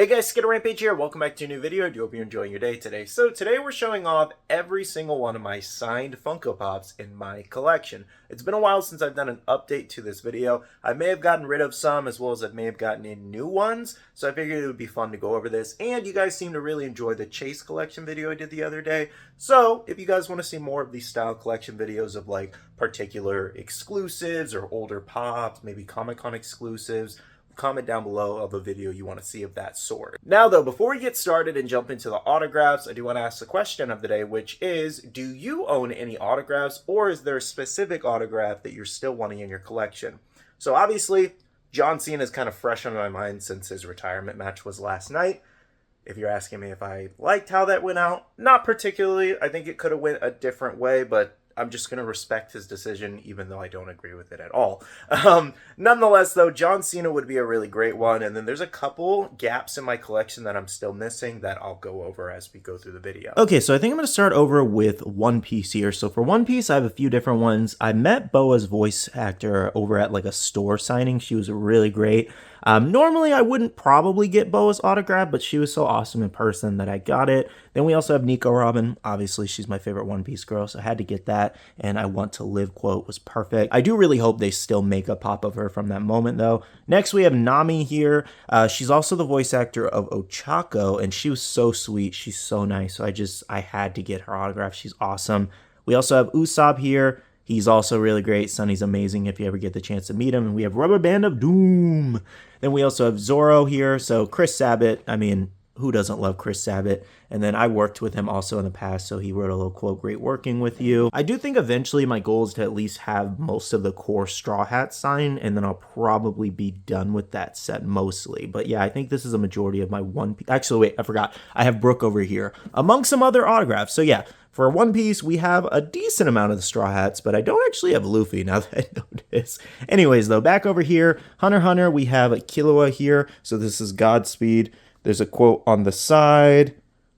Hey guys, Skittlerampage here. Welcome back to a new video. I do hope you're enjoying your day today. So today we're showing off every single one of my signed Funko Pops in my collection. It's been a while since I've done an update to this video. I may have gotten rid of some as well as I may have gotten in new ones. So I figured it would be fun to go over this. And you guys seem to really enjoy the Chase collection video I did the other day. So if you guys want to see more of these style collection videos of like particular exclusives or older Pops, maybe Comic-Con exclusives, comment down below of a video you want to see of that sort. Now though, before we get started and jump into the autographs, I do want to ask the question of the day, which is, do you own any autographs, or is there a specific autograph that you're still wanting in your collection? So obviously, John Cena is kind of fresh on my mind since his retirement match was last night. If you're asking me if I liked how that went out, not particularly. I think it could have went a different way, but I'm just going to respect his decision, even though I don't agree with it at all. Nonetheless, though, John Cena would be a really great one. And then there's a couple gaps in my collection that I'm still missing that I'll go over as we go through the video. Okay, so I think I'm going to start over with One Piece here. So for One Piece, I have a few different ones. I met Boa's voice actor over at like a store signing. She was really great. Normally, I wouldn't probably get Boa's autograph, but she was so awesome in person that I got it. Then we also have Nico Robin. Obviously, she's my favorite One Piece girl, so I had to get that. And I Want to Live quote was perfect. I do really hope they still make a pop of her from that moment, though. Next, we have Nami here. She's also the voice actor of Ochako, and she was so sweet. She's so nice. So I had to get her autograph. She's awesome. We also have Usopp here. He's also really great. Sonny's amazing if you ever get the chance to meet him. And we have Rubber Band of Doom. Then we also have Zoro here. So Chris Sabat, I mean, who doesn't love Chris Sabat? And then I worked with him also in the past, so he wrote a little quote, "Great working with you." I do think eventually my goal is to at least have most of the core Straw Hat signed, and then I'll probably be done with that set mostly. But yeah, I think this is a majority of my One Piece. Actually, wait, I forgot. I have Brooke over here, among some other autographs. So yeah, for One Piece, we have a decent amount of the Straw Hats, but I don't actually have Luffy now that I notice. Anyways, though, back over here, Hunter x Hunter, we have Killua here. So this is Godspeed. There's a quote on the side,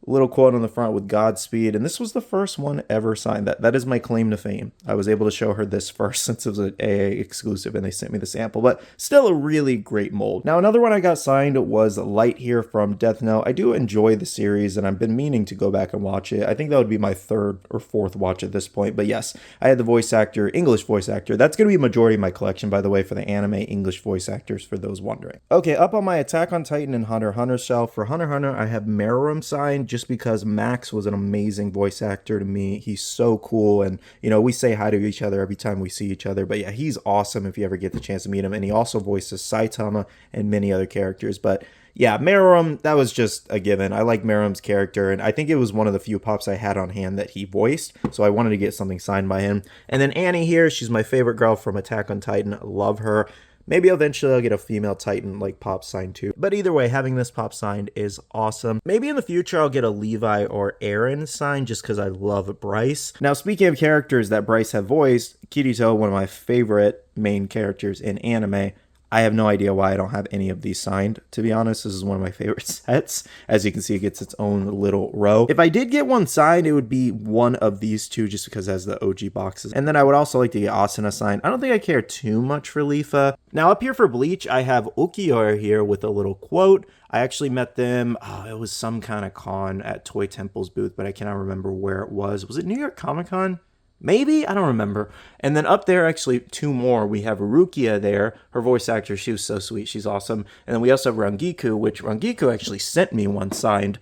a little quote on the front with Godspeed, and this was the first one ever signed. That is my claim to fame. I was able to show her this first since it was an AA exclusive and they sent me the sample, but still a really great mold. Now, another one I got signed was Light here from Death Note. I do enjoy the series, and I've been meaning to go back and watch it. I think that would be my third or fourth watch at this point, but yes, I had the voice actor, English voice actor. That's going to be a majority of my collection, by the way, for the anime English voice actors, for those wondering. Okay, up on my Attack on Titan and Hunter x Hunter shelf, for Hunter x Hunter, I have Meruem signed just because Max was an amazing voice actor to me. He's so cool, and you know, we say hi to each other every time we see each other, but yeah, he's awesome if you ever get the chance to meet him, and he also voices Saitama and many other characters. But yeah, Meruem, that was just a given. I like Meruem's character, and I think it was one of the few Pops I had on hand that he voiced, so I wanted to get something signed by him. And then Annie here, she's my favorite girl from Attack on Titan. I love her. Maybe eventually I'll get a female Titan like Pop signed too. But either way, having this Pop signed is awesome. Maybe in the future I'll get a Levi or Aaron signed just because I love Bryce. Now, speaking of characters that Bryce have voiced, Kirito, one of my favorite main characters in anime, I have no idea why I don't have any of these signed. To be honest, this is one of my favorite sets. As you can see, it gets its own little row. If I did get one signed, it would be one of these two just because it has the OG boxes. And then I would also like to get Asuna signed. I don't think I care too much for Leafa. Now up here for Bleach, I have Ukiyo here with a little quote. I actually met them, it was some kind of con at Toy Temple's booth, but I cannot remember where it was. Was it New York Comic Con? Maybe? I don't remember. And then up there, actually, two more. We have Rukia there. Her voice actor, she was so sweet. She's awesome. And then we also have Rangiku, which Rangiku actually sent me one signed.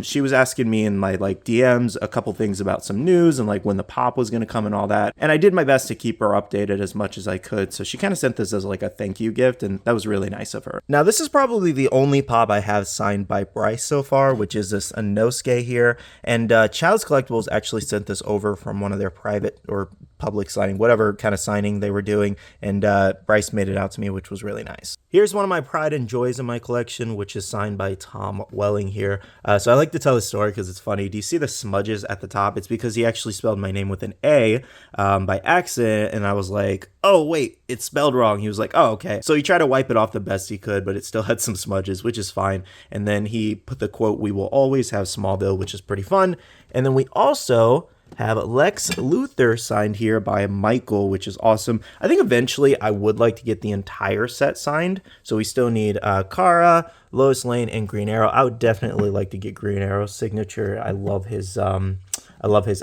She was asking me in my like DMs a couple things about some news and like when the Pop was going to come and all that. And I did my best to keep her updated as much as I could. So she kind of sent this as like a thank you gift, and that was really nice of her. Now, this is probably the only Pop I have signed by Bryce so far, which is this Inosuke here. And Child's Collectibles actually sent this over from one of their private or public signing, whatever kind of signing they were doing, and Bryce made it out to me, which was really nice. Here's one of my pride and joys in my collection, which is signed by Tom Welling here. So I like to tell this story because it's funny. Do you see the smudges at the top? It's because he actually spelled my name with an A by accident, and I was like, oh wait, it's spelled wrong. He was like, oh okay. So he tried to wipe it off the best he could, but it still had some smudges, which is fine. And then he put the quote, "We will always have Smallville," which is pretty fun. And then we also have Lex Luthor signed here by Michael, which is awesome. I think eventually I would like to get the entire set signed. So we still need Kara, Lois Lane, and Green Arrow. I would definitely like to get Green Arrow's signature. I love his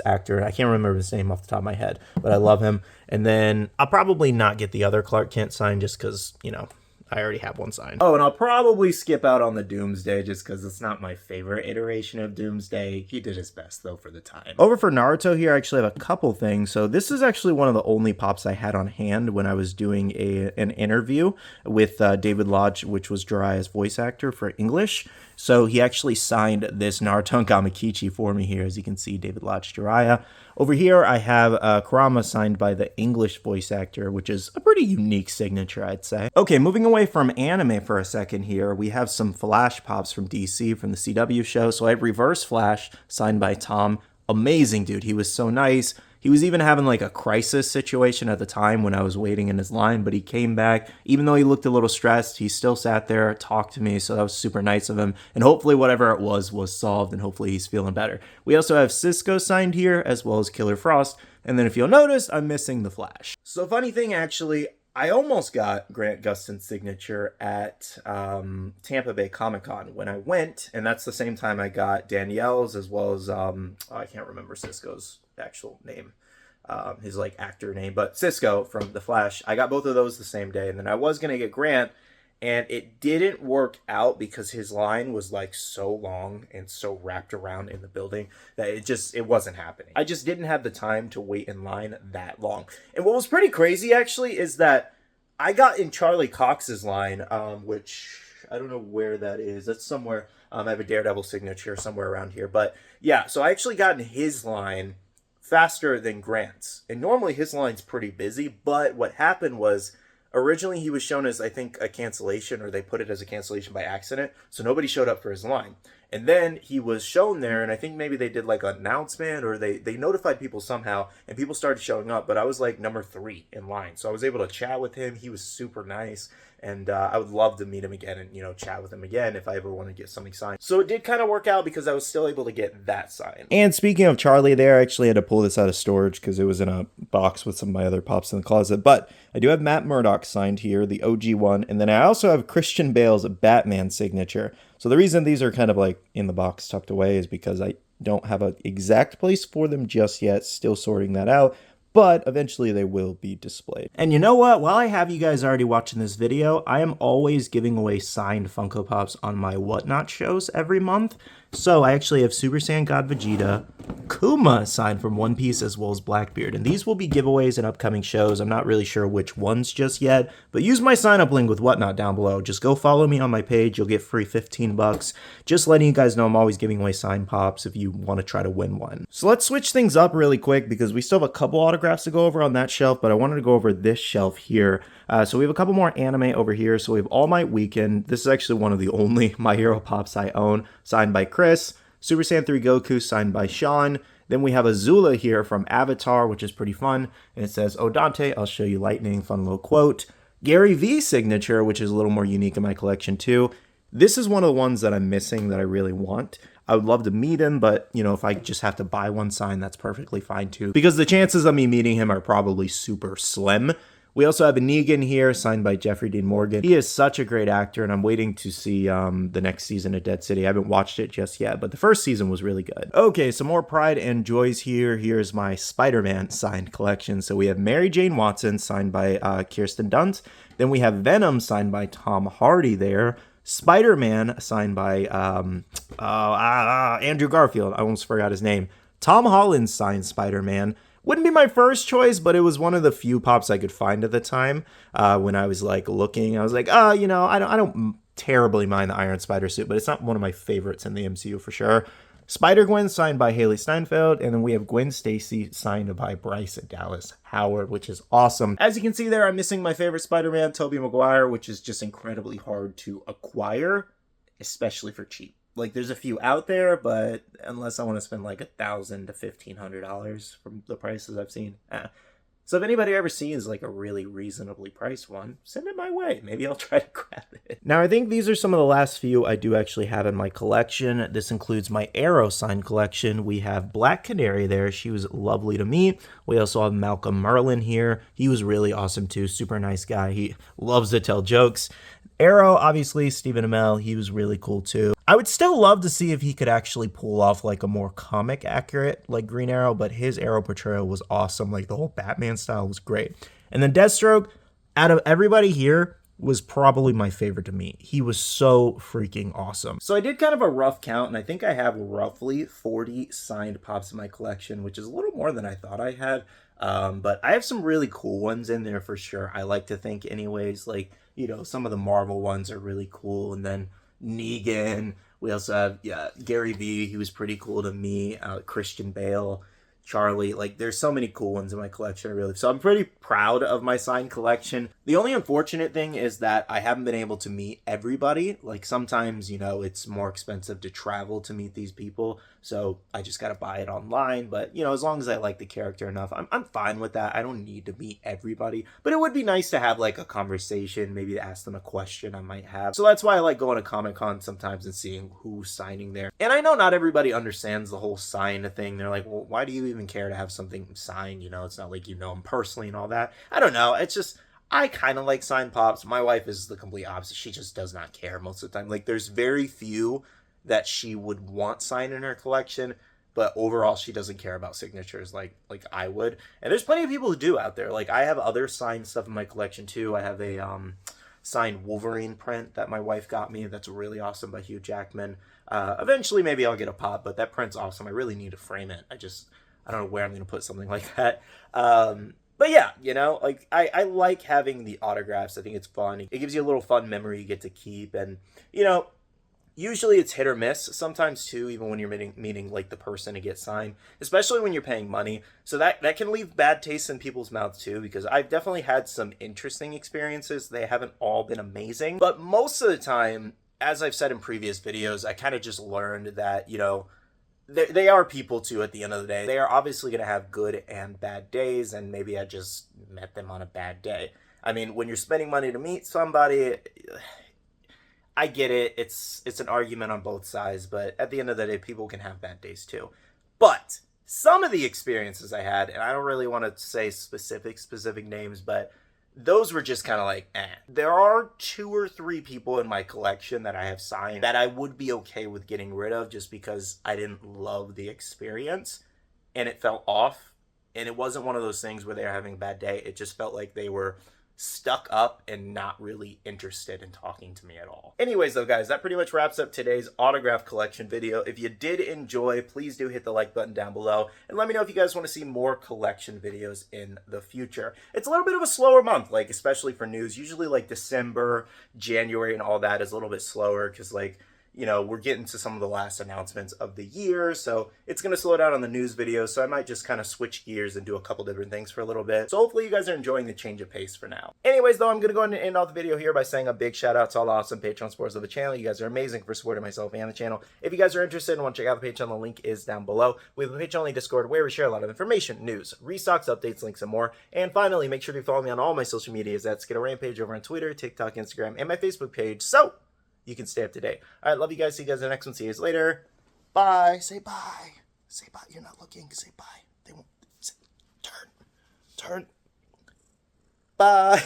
actor. I can't remember his name off the top of my head, but I love him. And then I'll probably not get the other Clark Kent signed just because, you know, I already have one signed. Oh, and I'll probably skip out on the Doomsday just because it's not my favorite iteration of Doomsday. He did his best, though, for the time. Over for Naruto here, I actually have a couple things. So this is actually one of the only pops I had on hand when I was doing an interview with David Lodge, which was Jiraiya's voice actor for English. So he actually signed this Naruto and Gamakichi for me here, as you can see, David Lodge Jiraiya. Over here, I have Kurama signed by the English voice actor, which is a pretty unique signature, I'd say. Okay, moving away from anime for a second here, we have some Flash pops from DC, from the CW show. So I have Reverse Flash signed by Tom. Amazing, dude. He was so nice. He was even having like a crisis situation at the time when I was waiting in his line, but he came back. Even though he looked a little stressed, he still sat there, talked to me, so that was super nice of him. And hopefully whatever it was solved, and hopefully he's feeling better. We also have Cisco signed here, as well as Killer Frost. And then if you'll notice, I'm missing the Flash. So funny thing, actually, I almost got Grant Gustin's signature at Tampa Bay Comic-Con when I went, and that's the same time I got Danielle's, as well as, I can't remember Cisco's actual name, his like actor name, but Cisco from The Flash. I got both of those the same day, and then I was going to get Grant, and it didn't work out because his line was like so long and so wrapped around in the building that it wasn't happening. I just didn't have the time to wait in line that long. And what was pretty crazy actually is that I got in Charlie Cox's line, which I don't know where that is. That's somewhere. I have a Daredevil signature somewhere around here, but yeah, so I actually got in his line faster than Grant's. And normally his line's pretty busy, but what happened was originally he was shown as, I think, a cancellation, or they put it as a cancellation by accident, so nobody showed up for his line. And then he was shown there, and I think maybe they did like an announcement, or they notified people somehow, and people started showing up, but I was like number 3 in line. So I was able to chat with him. He was super nice, and I would love to meet him again and, you know, chat with him again if I ever want to get something signed. So it did kind of work out because I was still able to get that signed. And speaking of Charlie there, I actually had to pull this out of storage because it was in a box with some of my other pops in the closet. But I do have Matt Murdock signed here, the OG one, and then I also have Christian Bale's Batman signature. So the reason these are kind of like in the box tucked away is because I don't have an exact place for them just yet, still sorting that out, but eventually they will be displayed. And you know what? While I have you guys already watching this video, I am always giving away signed Funko Pops on my Whatnot shows every month. So I actually have Super Saiyan God Vegeta, Kuma signed from One Piece, as well as Blackbeard. And these will be giveaways in upcoming shows. I'm not really sure which ones just yet, but use my sign up link with Whatnot down below. Just go follow me on my page. You'll get free 15 bucks. Just letting you guys know I'm always giving away signed pops if you want to try to win one. So let's switch things up really quick because we still have a couple autographs to go over on that shelf, but I wanted to go over this shelf here. So we have a couple more anime over here. So we have All Might Weekend. This is actually one of the only My Hero Pops I own, signed by Chris. Super Saiyan 3 Goku, signed by Sean. Then we have Azula here from Avatar, which is pretty fun. And it says, "Oh, Dante, I'll show you lightning." Fun little quote. Gary V signature, which is a little more unique in my collection too. This is one of the ones that I'm missing that I really want. I would love to meet him, but, you know, if I just have to buy one signed, that's perfectly fine too, because the chances of me meeting him are probably super slim. We also have a Negan here, signed by Jeffrey Dean Morgan. He is such a great actor, and I'm waiting to see the next season of Dead City. I haven't watched it just yet, but the first season was really good. Okay, some more Pride and Joys here. Here's my Spider-Man signed collection. So we have Mary Jane Watson, signed by Kirsten Dunst. Then we have Venom, signed by Tom Hardy there. Spider-Man, signed by Andrew Garfield. I almost forgot his name. Tom Holland signed Spider-Man. Wouldn't be my first choice, but it was one of the few pops I could find at the time. When I was like looking, I was like, you know, I don't terribly mind the Iron Spider suit, but it's not one of my favorites in the MCU for sure. Spider-Gwen signed by Haley Steinfeld, and then we have Gwen Stacy signed by Bryce Dallas Howard, which is awesome. As you can see there, I'm missing my favorite Spider-Man, Tobey Maguire, which is just incredibly hard to acquire, especially for cheap. Like, there's a few out there, but unless I want to spend like $1,000 to $1,500 from the prices I've seen, So if anybody ever sees like a really reasonably priced one, send it my way. Maybe I'll try to grab it. Now I think these are some of the last few I do actually have in my collection. This includes my Arrow sign collection. We have Black Canary there. She was lovely to meet. We also have Malcolm Merlin here. He was really awesome too. Super nice guy. He loves to tell jokes. Arrow, obviously, Stephen Amell, he was really cool too. I would still love to see if he could actually pull off like a more comic accurate like Green Arrow, but his Arrow portrayal was awesome. Like the whole Batman style was great. And then Deathstroke, out of everybody here, was probably my favorite to meet. He was so freaking awesome. So I did kind of a rough count, and I think I have roughly 40 signed pops in my collection, which is a little more than I thought I had. But I have some really cool ones in there for sure. I like to think anyways, like, you know, some of the Marvel ones are really cool. And then Negan. We also have, Gary Vee. He was pretty cool to me. Christian Bale. Charlie. Like, there's so many cool ones in my collection, really. So I'm pretty proud of my signed collection. The only unfortunate thing is that I haven't been able to meet everybody. Like, sometimes, you know, it's more expensive to travel to meet these people. So I just got to buy it online. But, you know, as long as I like the character enough, I'm fine with that. I don't need to meet everybody. But it would be nice to have, like, a conversation, maybe to ask them a question I might have. So that's why I like going to Comic-Con sometimes and seeing who's signing there. And I know not everybody understands the whole sign thing. They're like, well, why do you even care to have something signed? You know, it's not like you know them personally and all that. I don't know. It's just, I kind of like signed pops. My wife is the complete opposite. She just does not care most of the time. Like, there's very few that she would want signed in her collection, but overall she doesn't care about signatures like I would. And there's plenty of people who do out there. Like, I have other signed stuff in my collection too. I have a signed Wolverine print that my wife got me that's really awesome by Hugh Jackman. Eventually maybe I'll get a pop, but that print's awesome. I really need to frame it. I don't know where I'm going to put something like that. But yeah, you know, like, I like having the autographs. I think it's fun. It gives you a little fun memory you get to keep. And, you know, usually it's hit or miss. Sometimes too, even when you're meeting like the person to get signed, especially when you're paying money. So that can leave bad taste in people's mouths too, because I've definitely had some interesting experiences. They haven't all been amazing, but most of the time, as I've said in previous videos, I kind of just learned that, you know, they are people too at the end of the day. They are obviously going to have good and bad days, and maybe I just met them on a bad day. I mean, when you're spending money to meet somebody, I get it. It's an argument on both sides, but at the end of the day, people can have bad days too. But some of the experiences I had, and I don't really want to say specific names, but those were just kind of like, eh. There are 2 or 3 people in my collection that I have signed that I would be okay with getting rid of just because I didn't love the experience and it felt off. And it wasn't one of those things where they were having a bad day. It just felt like they were stuck up and not really interested in talking to me at all. Anyways though, guys, that pretty much wraps up today's autograph collection video. If you did enjoy, please do hit the like button down below and let me know if you guys want to see more collection videos in the future. It's a little bit of a slower month, like especially for news. Usually like December, January and all that is a little bit slower because, like, you know, we're getting to some of the last announcements of the year, so it's going to slow down on the news videos, so I might just kind of switch gears and do a couple different things for a little bit. So hopefully you guys are enjoying the change of pace for now. Anyways, though, I'm going to go ahead and end off the video here by saying a big shout out to all the awesome Patreon supporters of the channel. You guys are amazing for supporting myself and the channel. If you guys are interested and want to check out the Patreon, the link is down below. We have a Patreon-only Discord where we share a lot of information, news, restocks, updates, links, and more. And finally, make sure to follow me on all my social medias at Skittlerampage over on Twitter, TikTok, Instagram, and my Facebook page. So you can stay up to date. All right, love you guys. See you guys in the next one. See you guys later. Bye. Say bye. Say bye. You're not looking. Say bye. They won't. Say, turn. Bye.